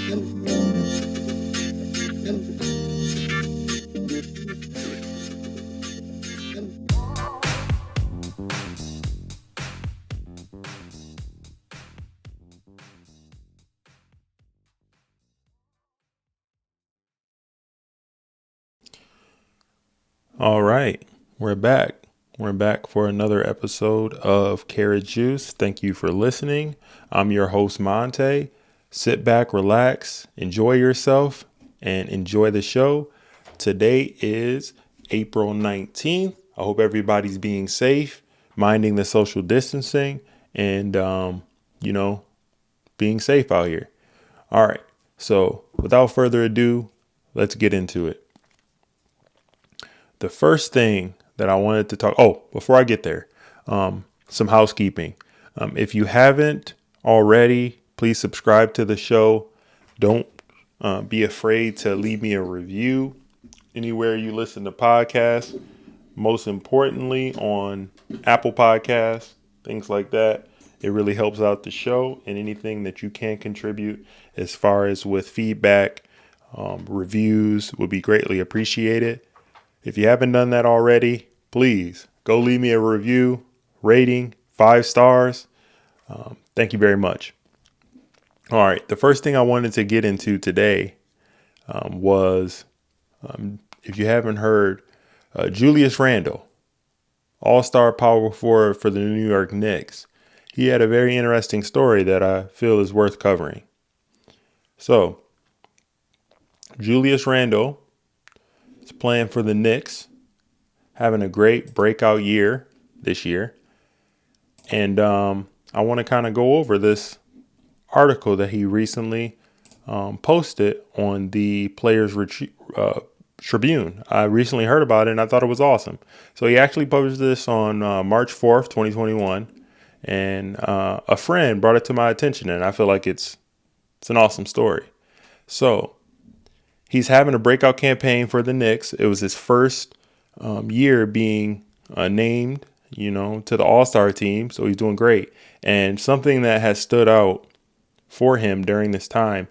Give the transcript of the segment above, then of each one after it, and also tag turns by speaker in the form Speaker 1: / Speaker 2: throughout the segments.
Speaker 1: All right, we're back. We're back for another episode of Carrot Juice. Thank you for listening. I'm your host, Monte. Sit back, relax, enjoy yourself, and enjoy the show. Today is April 19th. I hope everybody's being safe, minding the social distancing, and, being safe out here. All right, so without further ado, let's get into it. The first thing that I wanted to talk. Oh, before I get there, some housekeeping. If you haven't already, please subscribe to the show. Don't be afraid to leave me a review anywhere you listen to podcasts. Most importantly, on Apple Podcasts, things like that. It really helps out the show, and anything that you can contribute as far as with feedback, reviews would be greatly appreciated. If you haven't done that already, please go leave me a review, rating, 5 stars. Thank you very much. All right. The first thing I wanted to get into today was, if you haven't heard, Julius Randle, all-star power forward for the New York Knicks. He had a very interesting story that I feel is worth covering. So, Julius Randle is playing for the Knicks, having a great breakout year this year. And I want to kind of go over this article that he recently posted on the Players Tribune. I recently heard about it and I thought it was awesome. So he actually published this on March 4th, 2021. And a friend brought it to my attention, and I feel like it's an awesome story. So he's having a breakout campaign for the Knicks. It was his first year being named, to the All-Star team. So he's doing great. And something that has stood out for him during this time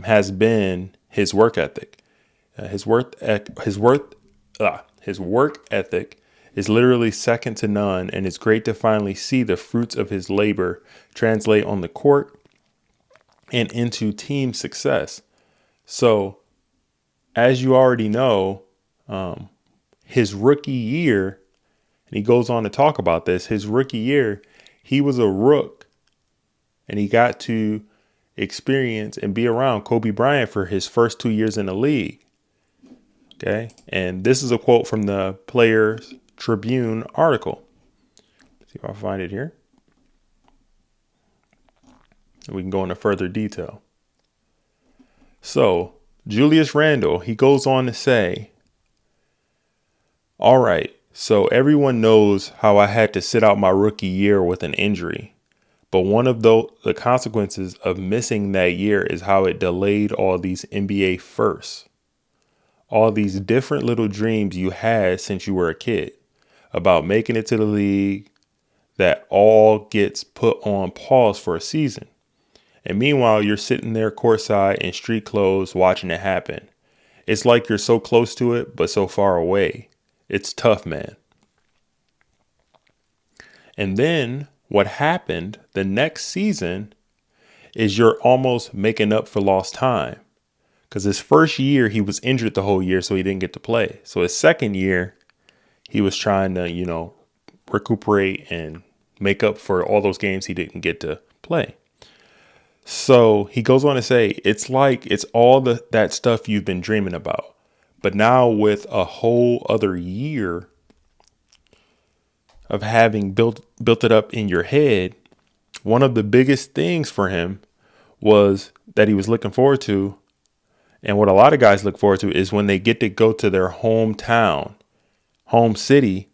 Speaker 1: has been his work ethic. His work ethic is literally second to none, and it's great to finally see the fruits of his labor translate on the court and into team success. So, as you already know, his rookie year, and he goes on to talk about this, his rookie year, he was a rook, and he got to experience and be around Kobe Bryant for his first 2 years in the league. Okay, and this is a quote from the Players Tribune article. Let's see if I find it here. And we can go into further detail. So, Julius Randle, he goes on to say, all right, so everyone knows how I had to sit out my rookie year with an injury. But one of the consequences of missing that year is how it delayed all these NBA firsts. All these different little dreams you had since you were a kid about making it to the league, that all gets put on pause for a season. And meanwhile, you're sitting there courtside in street clothes watching it happen. It's like you're so close to it, but so far away. It's tough, man. And then what happened the next season is you're almost making up for lost time. Because his first year, he was injured the whole year, so he didn't get to play. So his second year, he was trying to, recuperate and make up for all those games he didn't get to play. So he goes on to say, it's like it's all that stuff you've been dreaming about. But now with a whole other year of having built it up in your head, one of the biggest things for him was that he was looking forward to, and what a lot of guys look forward to, is when they get to go to their hometown, home city,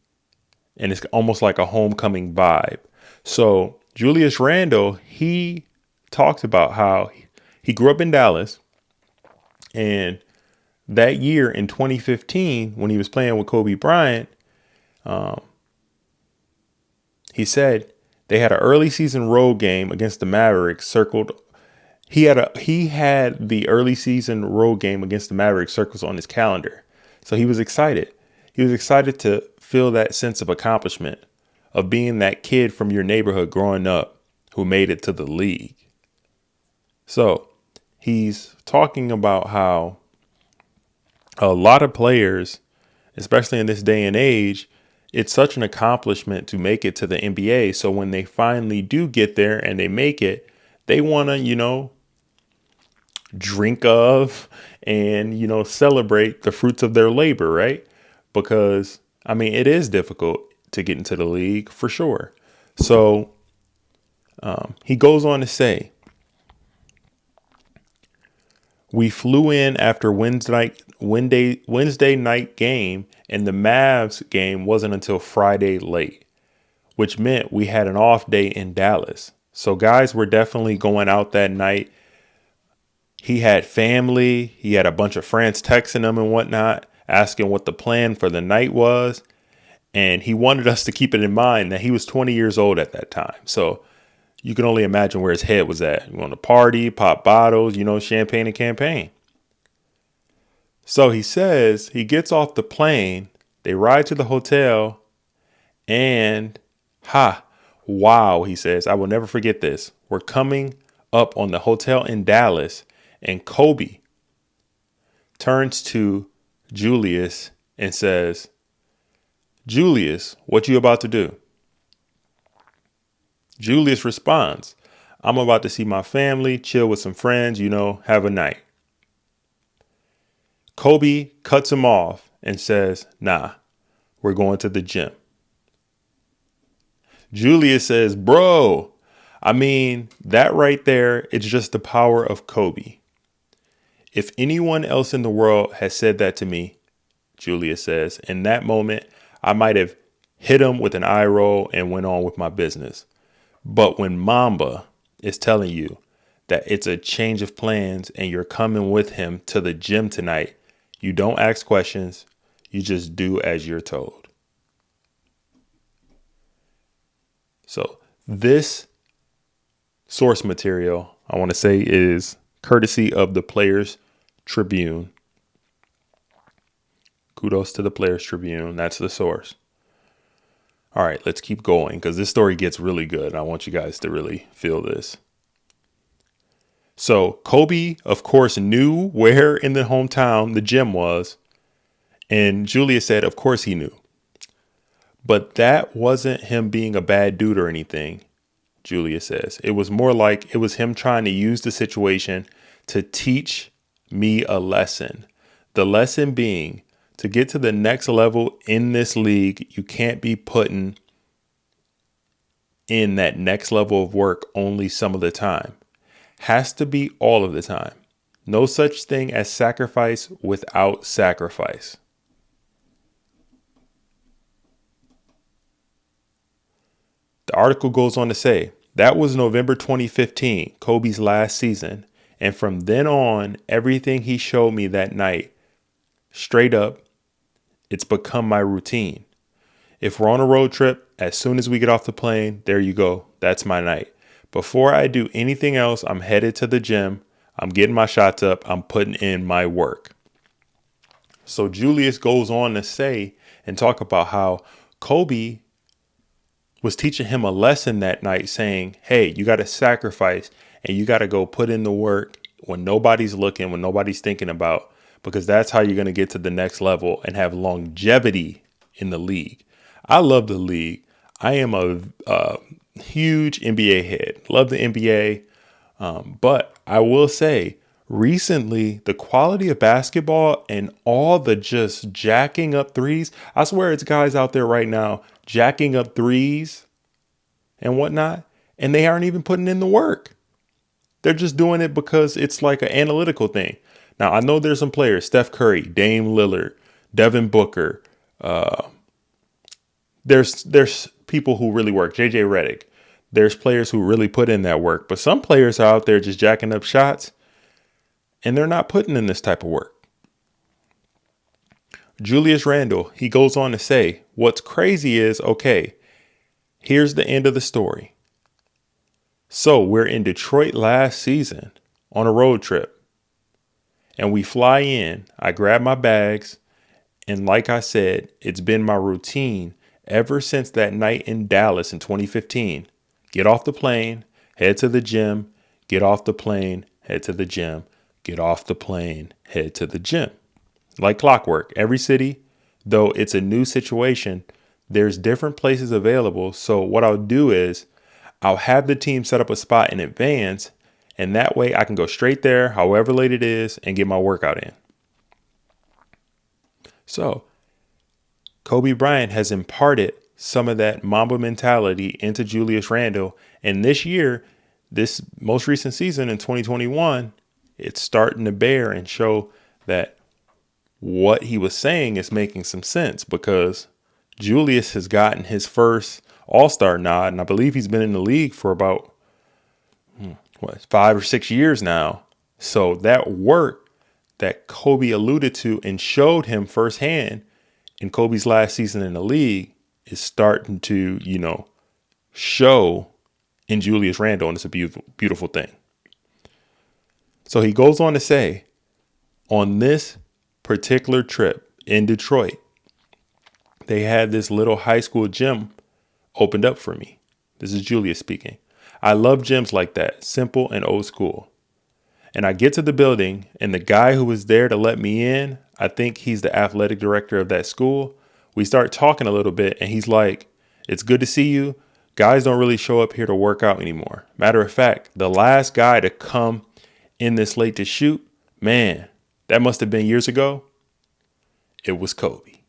Speaker 1: and it's almost like a homecoming vibe. So Julius Randle, he talks about how he grew up in Dallas, and that year in 2015, when he was playing with Kobe Bryant, he said they had an early season road game against the Mavericks circled, He had the early season road game against the Mavericks circles on his calendar. So he was excited. He was excited to feel that sense of accomplishment of being that kid from your neighborhood growing up who made it to the league. So he's talking about how a lot of players, especially in this day and age, it's such an accomplishment to make it to the NBA. So when they finally do get there and they make it, they want to, drink of and, celebrate the fruits of their labor, right? Because, I mean, it is difficult to get into the league for sure. So he goes on to say, we flew in after Wednesday night game, and the Mavs game wasn't until Friday late, which meant we had an off day in Dallas. So guys were definitely going out that night. He had family. He had a bunch of friends texting him and whatnot, asking what the plan for the night was. And he wanted us to keep it in mind that he was 20 years old at that time. So you can only imagine where his head was at. You want to party, pop bottles, champagne and campaign. So he says he gets off the plane. They ride to the hotel and wow, he says, I will never forget this. We're coming up on the hotel in Dallas and Kobe turns to Julius and says, Julius, what you about to do? Julius responds, I'm about to see my family, chill with some friends, have a night. Kobe cuts him off and says, nah, we're going to the gym. Julius says, bro, I mean, that right there, it's just the power of Kobe. If anyone else in the world has said that to me, Julius says, in that moment, I might have hit him with an eye roll and went on with my business. But when Mamba is telling you that it's a change of plans and you're coming with him to the gym tonight, you don't ask questions. You just do as you're told. So this source material, I want to say, is courtesy of the Players Tribune. Kudos to the Players Tribune. That's the source. All right, let's keep going because this story gets really good. I want you guys to really feel this. So Kobe, of course, knew where in the hometown the gym was. And Julius said, of course he knew. But that wasn't him being a bad dude or anything, Julius says. It was more like it was him trying to use the situation to teach me a lesson. The lesson being, to get to the next level in this league, you can't be putting in that next level of work only some of the time. Has to be all of the time. No such thing as sacrifice without sacrifice. The article goes on to say, that was November 2015, Kobe's last season. And from then on, everything he showed me that night, straight up, it's become my routine. If we're on a road trip, as soon as we get off the plane, there you go. That's my night. Before I do anything else, I'm headed to the gym. I'm getting my shots up. I'm putting in my work. So Julius goes on to say and talk about how Kobe was teaching him a lesson that night, saying, hey, you got to sacrifice and you got to go put in the work when nobody's looking, when nobody's thinking about, because that's how you're going to get to the next level and have longevity in the league. I love the league. I am a huge NBA head. Love the NBA. But I will say recently, the quality of basketball and all the just jacking up threes. I swear it's guys out there right now jacking up threes and whatnot, and they aren't even putting in the work. They're just doing it because it's like an analytical thing. Now, I know there's some players, Steph Curry, Dame Lillard, Devin Booker. There's people who really work, JJ Redick. There's players who really put in that work. But some players are out there just jacking up shots, and they're not putting in this type of work. Julius Randle, he goes on to say, what's crazy is, okay, here's the end of the story. So we're in Detroit last season. on a road trip. And we fly in. I grab my bags. And like I said, it's been my routine ever since that night in Dallas in 2015. Get off the plane, head to the gym, get off the plane, head to the gym, get off the plane, head to the gym. Like clockwork, every city, though it's a new situation, there's different places available. So what I'll do is I'll have the team set up a spot in advance, and that way I can go straight there, however late it is, and get my workout in. So Kobe Bryant has imparted some of that Mamba mentality into Julius Randle. And this year, this most recent season in 2021, it's starting to bear and show that what he was saying is making some sense, because Julius has gotten his first All-Star nod. And I believe he's been in the league for about 5 or 6 years now. So that work that Kobe alluded to and showed him firsthand in Kobe's last season in the league is starting to, show in Julius Randle. And it's a beautiful, beautiful thing. So he goes on to say, on this particular trip in Detroit, they had this little high school gym opened up for me. This is Julius speaking. I love gyms like that, simple and old school. And I get to the building, and the guy who was there to let me in, I think he's the athletic director of that school. We start talking a little bit, and he's like, "It's good to see you. Guys don't really show up here to work out anymore. Matter of fact, the last guy to come in this late to shoot, man, that must have been years ago. It was Kobe."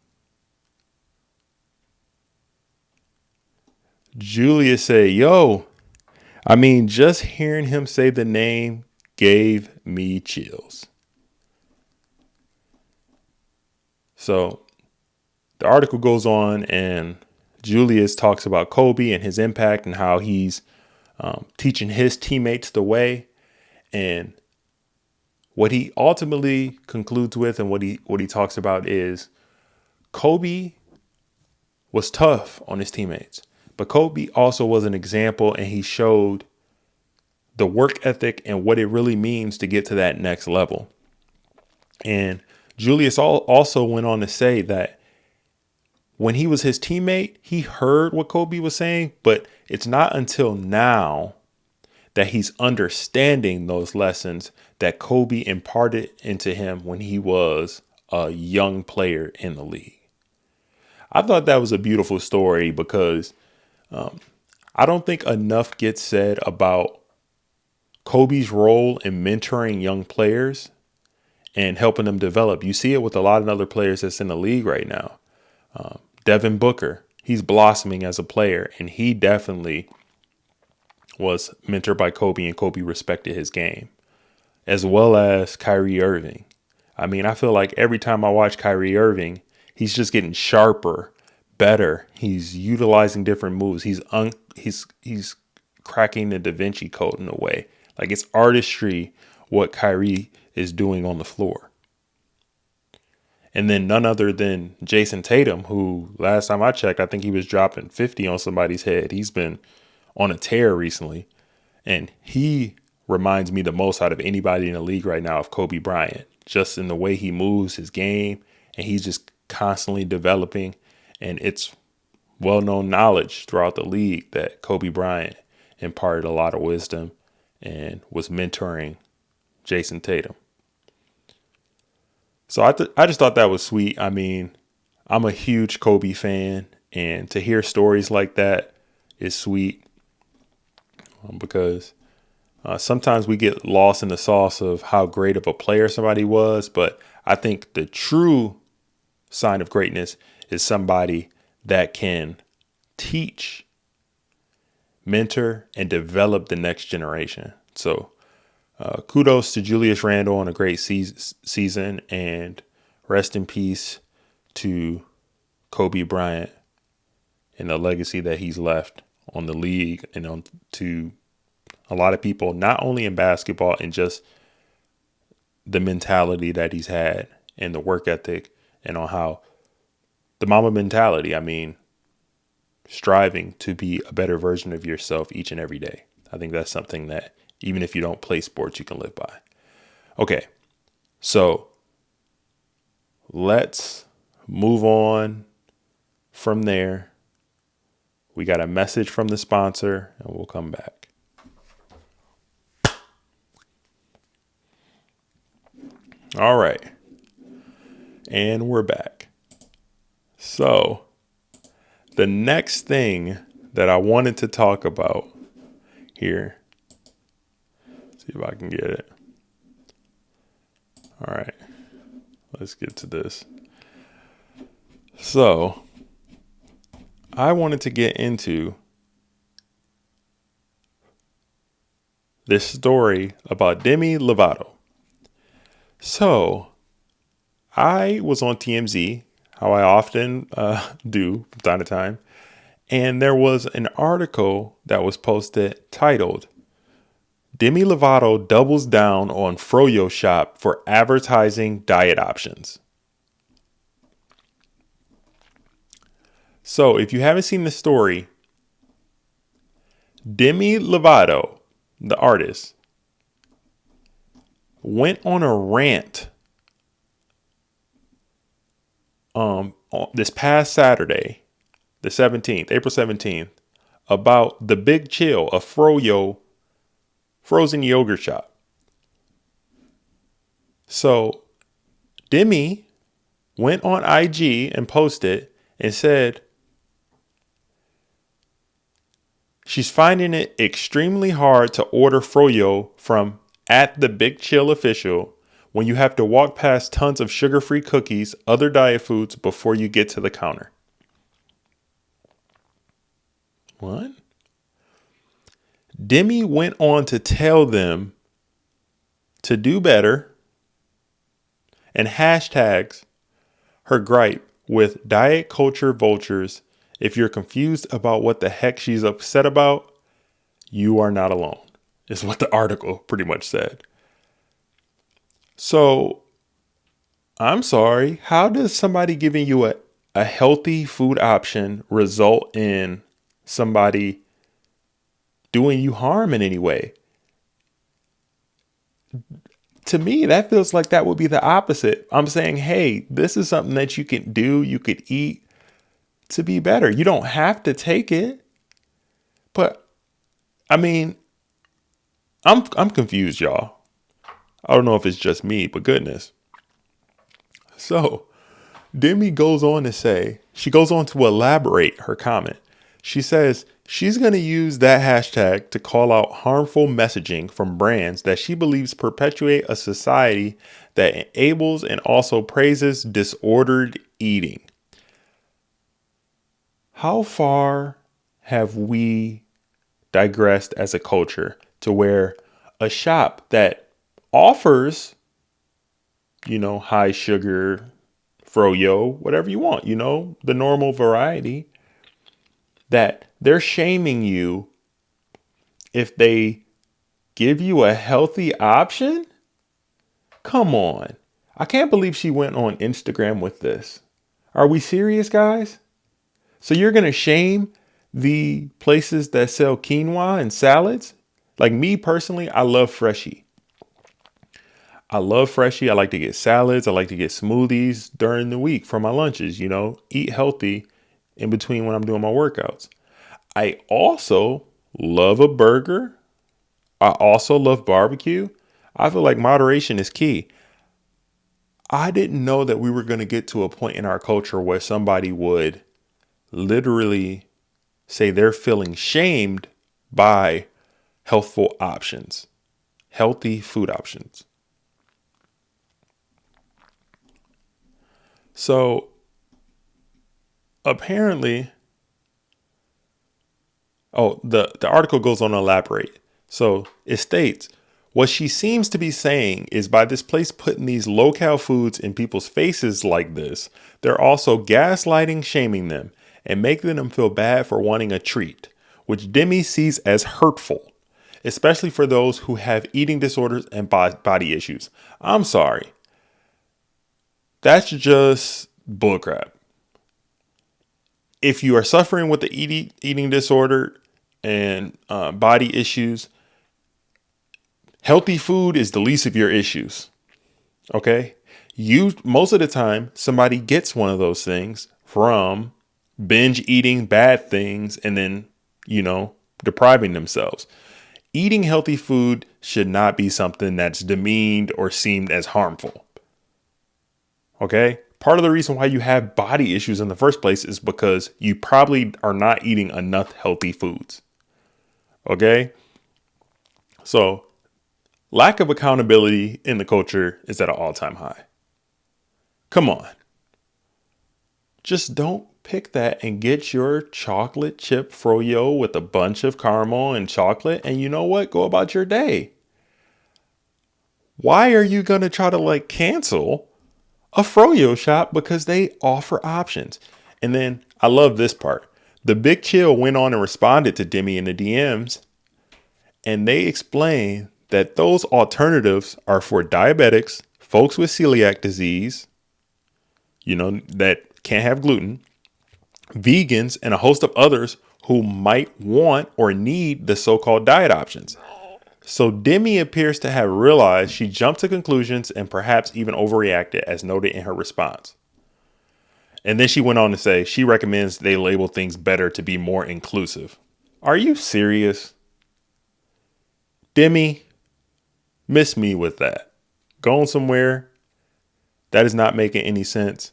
Speaker 1: Julius said, just hearing him say the name gave me chills. So the article goes on, and Julius talks about Kobe and his impact and how he's teaching his teammates the way. And what he ultimately concludes with, and what he talks about, is Kobe was tough on his teammates, but Kobe also was an example, and he showed the work ethic and what it really means to get to that next level. And Julius also went on to say that when he was his teammate, he heard what Kobe was saying, but it's not until now that he's understanding those lessons that Kobe imparted into him when he was a young player in the league. I thought that was a beautiful story, because I don't think enough gets said about Kobe's role in mentoring young players and helping them develop. You see it with a lot of other players that's in the league right now. Devin Booker, he's blossoming as a player, and he definitely was mentored by Kobe, and Kobe respected his game, as well as Kyrie Irving. I feel like every time I watch Kyrie Irving, he's just getting sharper, better. He's utilizing different moves. He's cracking the Da Vinci Code in a way. Like, it's artistry what Kyrie is doing on the floor. And then none other than Jason Tatum, who last time I checked, I think he was dropping 50 on somebody's head. He's been on a tear recently, and he reminds me the most out of anybody in the league right now of Kobe Bryant, just in the way he moves his game, and he's just constantly developing. And it's well-known knowledge throughout the league that Kobe Bryant imparted a lot of wisdom and was mentoring Jason Tatum. So I just thought that was sweet. I'm a huge Kobe fan, and to hear stories like that is sweet, because sometimes we get lost in the sauce of how great of a player somebody was. But I think the true sign of greatness is somebody that can teach, mentor, and develop the next generation. So kudos to Julius Randle on a great season, and rest in peace to Kobe Bryant and the legacy that he's left on the league and on to a lot of people, not only in basketball, and just the mentality that he's had and the work ethic, and on how the Mamba mentality, striving to be a better version of yourself each and every day. I think that's something that Even if you don't play sports, you can live by. Okay, so let's move on from there. We got a message from the sponsor and we'll come back. All right. And we're back. So the next thing that I wanted to talk about here, see if I can get it. All right, let's get to this. So I wanted to get into this story about Demi Lovato. So I was on TMZ, how I often do from time to time. And there was an article that was posted titled, Demi Lovato doubles down on Froyo shop for advertising diet options. So if you haven't seen the story, Demi Lovato, the artist, went on a rant this past Saturday, the 17th, April 17th, about the Big Chill, a Froyo frozen yogurt shop. So Demi went on IG and posted and said she's finding it extremely hard to order Froyo from at the Big Chill official when you have to walk past tons of sugar-free cookies, other diet foods before you get to the counter. What? Demi went on to tell them to do better and hashtags her gripe with diet culture vultures. If you're confused about what the heck she's upset about, you are not alone, is what the article pretty much said. So I'm sorry. How does somebody giving you a healthy food option result in somebody doing you harm in any way? To me, that feels like that would be the opposite. I'm saying, hey, this is something that you can do, you could eat to be better. You don't have to take it. But I mean, I'm confused, y'all. I don't know if it's just me, but goodness. So Demi goes on to elaborate her comment. She says she's going to use that hashtag to call out harmful messaging from brands that she believes perpetuate a society that enables and also praises disordered eating. How far have we digressed as a culture to where a shop that offers, high sugar, Froyo, whatever you want, the normal variety, that they're shaming you if they give you a healthy option? Come on. I can't believe she went on Instagram with this. Are we serious, guys? So you're going to shame the places that sell quinoa and salads? Like me personally, I love Freshie. I like to get salads. I like to get smoothies during the week for my lunches, eat healthy in between when I'm doing my workouts. I also love a burger. I also love barbecue. I feel like moderation is key. I didn't know that we were going to get to a point in our culture where somebody would literally say they're feeling shamed by healthful options, healthy food options. So apparently, the article goes on to elaborate. So it states, what she seems to be saying is by this place putting these low-cal foods in people's faces like this, they're also gaslighting, shaming them, and making them feel bad for wanting a treat, which Demi sees as hurtful, especially for those who have eating disorders and body issues. I'm sorry. That's just bullcrap. If you are suffering with the eating disorder and body issues, Healthy food is the least of your issues. Okay. Most of the time, somebody gets one of those things from binge eating bad things and then, depriving themselves. Eating healthy food should not be something that's demeaned or seemed as harmful. Okay. Part of the reason why you have body issues in the first place is because you probably are not eating enough healthy foods. Okay. So lack of accountability in the culture is at an all-time high. Come on. Just don't pick that and get your chocolate chip froyo with a bunch of caramel and chocolate. And you know what? Go about your day. Why are you going to try to cancel a froyo shop because they offer options? And then I love this part. The Big Chill went on and responded to Demi in the DMs, and they explained that those alternatives are for diabetics, folks with celiac disease, that can't have gluten, vegans, and a host of others who might want or need the so-called diet options. So Demi appears to have realized she jumped to conclusions and perhaps even overreacted, as noted in her response. And then she went on to say she recommends they label things better to be more inclusive. Are you serious? Demi, miss me with that. Going somewhere that is not making any sense.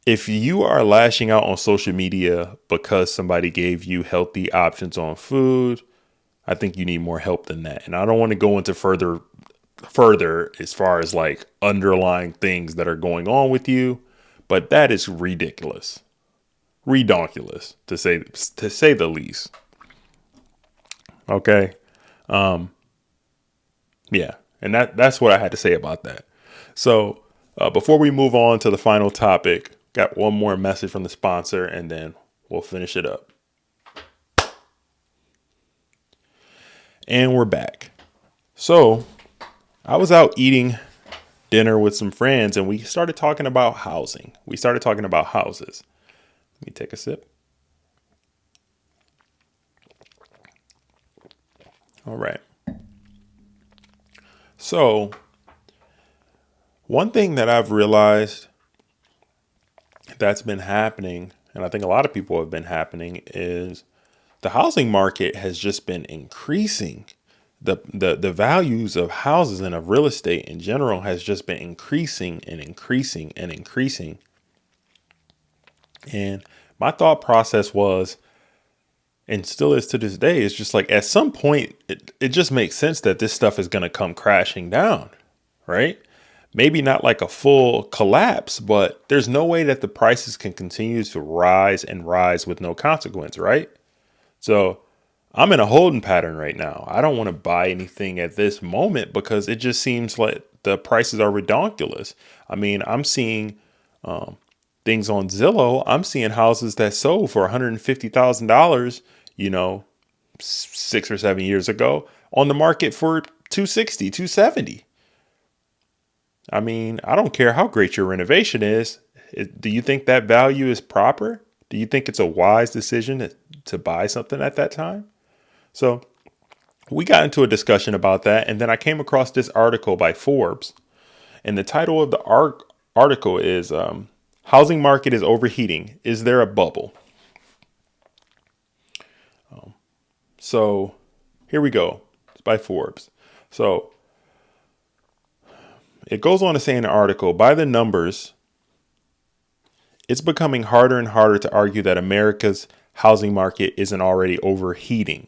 Speaker 1: If you are lashing out on social media because somebody gave you healthy options on food, I think you need more help than that. And I don't want to go into further as far as underlying things that are going on with you, but that is ridiculous. Redonkulous to say the least. Okay. Yeah. And that's what I had to say about that. So before we move on to the final topic, got one more message from the sponsor and then we'll finish it up. And we're back. So I was out eating dinner with some friends and we started talking about housing. We started talking about houses. Let me take a sip. All right. So one thing that I've realized that's been happening, and I think a lot of people have been happening, is the housing market has just been increasing. The values of houses and of real estate in general has just been increasing and increasing and increasing. And my thought process was, and still is to this day, it's just at some point, it just makes sense that this stuff is going to come crashing down, right? Maybe not like a full collapse, but there's no way that the prices can continue to rise and rise with no consequence, right? So I'm in a holding pattern right now. I don't want to buy anything at this moment because it just seems like the prices are redonkulous. I mean, I'm seeing things on Zillow. I'm seeing houses that sold for $150,000, 6 or 7 years ago on the market for 260, 270. I mean, I don't care how great your renovation is. Do you think that value is proper? Do you think it's a wise decision to buy something at that time? So we got into a discussion about that. And then I came across this article by Forbes. And the title of the article is Housing Market is Overheating. Is there a bubble? So here we go. It's by Forbes. So it goes on to say in the article, by the numbers, it's becoming harder and harder to argue that America's housing market isn't already overheating.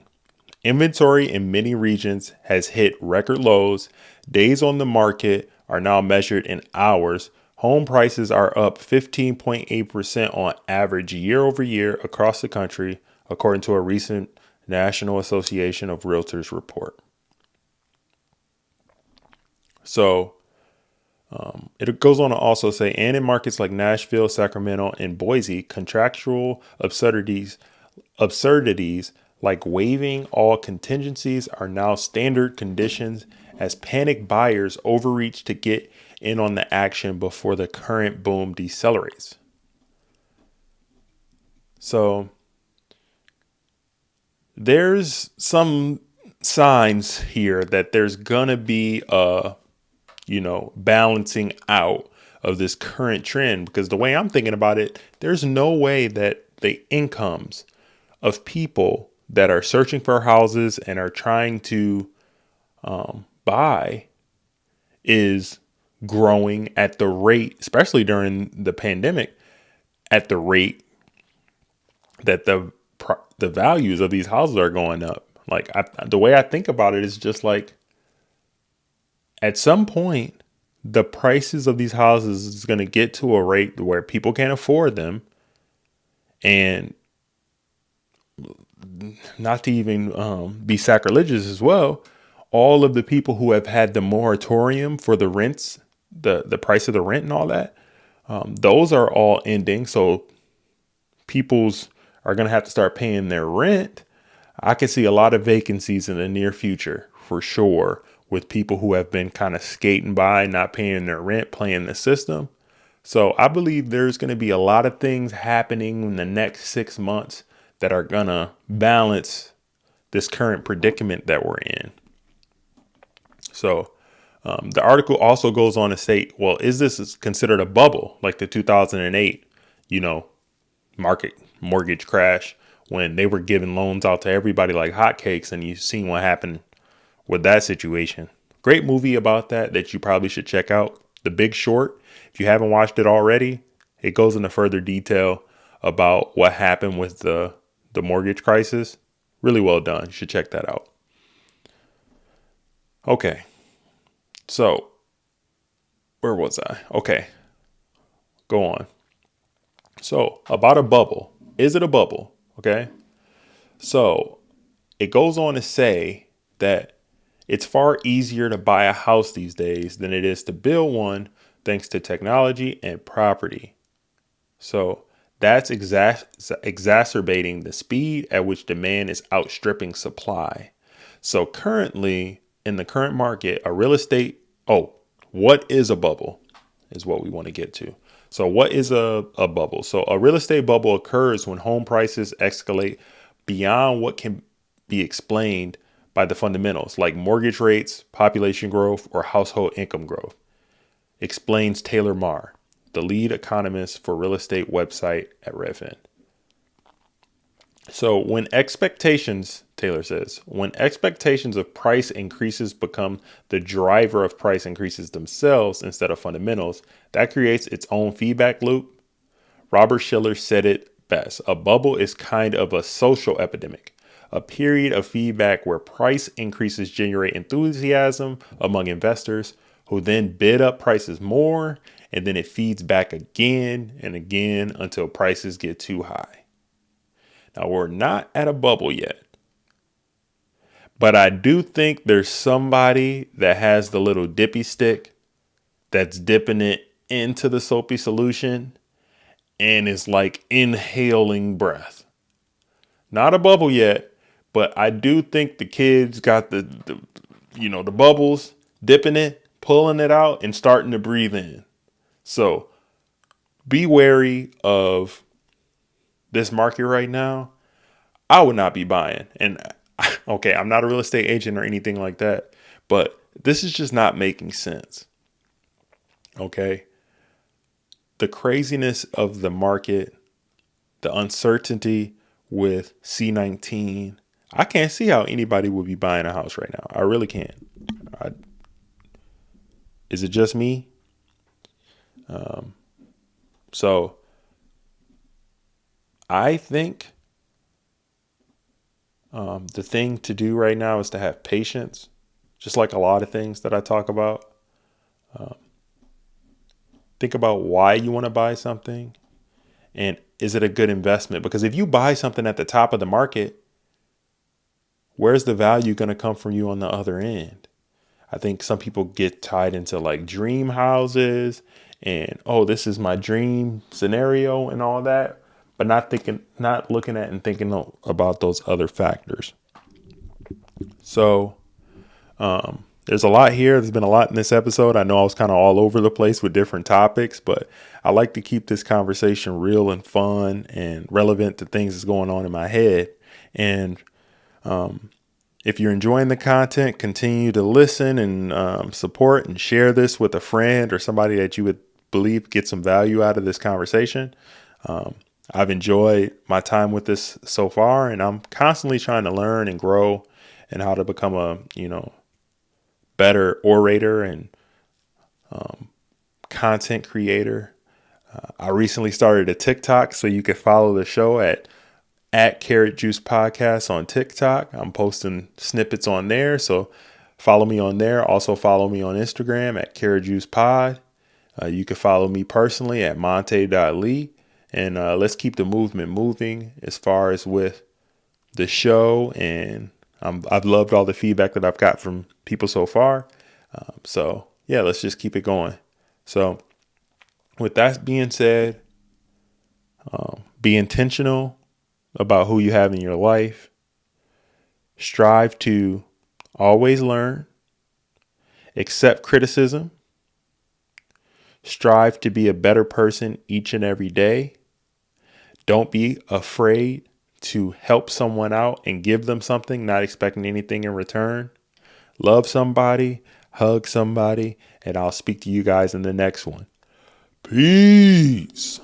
Speaker 1: Inventory in many regions has hit record lows. Days on the market are now measured in hours. Home prices are up 15.8% on average year over year across the country, according to a recent National Association of Realtors report. So it goes on to also say, and in markets like Nashville, Sacramento, and Boise, contractual absurdities like waiving all contingencies are now standard conditions as panic buyers overreach to get in on the action before the current boom decelerates. So there's some signs here that there's gonna be a, balancing out of this current trend, because the way I'm thinking about it, there's no way that the incomes of people that are searching for houses and are trying to buy is growing at the rate, especially during the pandemic, at the rate that the values of these houses are going up. Like the way I think about it is just like, at some point, the prices of these houses is going to get to a rate where people can't afford them. And not to even be sacrilegious as well, all of the people who have had the moratorium for the rents, the price of the rent and all that, those are all ending. So people's are going to have to start paying their rent. I can see a lot of vacancies in the near future for sure, with people who have been kind of skating by, not paying their rent, playing the system. So I believe there's going to be a lot of things happening in the next 6 months that are going to balance this current predicament that we're in. So the article also goes on to state, well, is this considered a bubble like the 2008, market mortgage crash, when they were giving loans out to everybody like hotcakes, and you've seen what happened with that situation. Great movie about that you probably should check out, The Big Short. If you haven't watched it already, it goes into further detail about what happened with the mortgage crisis. Really well done. You should check that out. Okay. So where was I? Okay. Go on. So about a bubble. Is it a bubble? Okay. So it goes on to say that it's far easier to buy a house these days than it is to build one, thanks to technology and property. So that's exacerbating the speed at which demand is outstripping supply. So currently, in the current market, what is a bubble is what we want to get to. So what is a bubble? So a real estate bubble occurs when home prices escalate beyond what can be explained by the fundamentals, like mortgage rates, population growth, or household income growth, explains Taylor Marr, the lead economist for real estate website at Redfin. So Taylor says, when expectations of price increases become the driver of price increases themselves instead of fundamentals, that creates its own feedback loop. Robert Shiller said it best. A bubble is kind of a social epidemic, a period of feedback where price increases generate enthusiasm among investors who then bid up prices more, and then it feeds back again and again until prices get too high. Now, we're not at a bubble yet, but I do think there's somebody that has the little dippy stick that's dipping it into the soapy solution and is like inhaling breath. Not a bubble yet, but I do think the kids got the bubbles, dipping it, pulling it out, and starting to breathe in. So be wary of this market right now. I would not be buying. And okay, I'm not a real estate agent or anything like that, but this is just not making sense. Okay. The craziness of the market, the uncertainty with C19. I can't see how anybody would be buying a house right now. I really can't. Is it just me? So I think the thing to do right now is to have patience, just like a lot of things that I talk about. Think about why you want to buy something, and is it a good investment? Because if you buy something at the top of the market, where's the value going to come from you on the other end? I think some people get tied into like dream houses and, oh, this is my dream scenario and all that, but not looking at and thinking about those other factors. So there's a lot here. There's been a lot in this episode. I know I was kind of all over the place with different topics, but I like to keep this conversation real and fun and relevant to things that's going on in my head. And If you're enjoying the content, continue to listen and support and share this with a friend or somebody that you would believe get some value out of this conversation. I've enjoyed my time with this so far, and I'm constantly trying to learn and grow and how to become a, better orator and content creator. I recently started a TikTok, so you can follow the show at Carrot Juice Podcast on TikTok. I'm posting snippets on there, so follow me on there. Also follow me on Instagram at Carrot Juice Pod. You can follow me personally at monte.lee. And let's keep the movement moving as far as with the show. And I've loved all the feedback that I've got from people so far. So yeah, let's just keep it going. So with that being said, be intentional about who you have in your life. Strive to always learn, accept criticism, strive to be a better person each and every day. Don't be afraid to help someone out and give them something, not expecting anything in return. Love somebody, hug somebody, and I'll speak to you guys in the next one. Peace.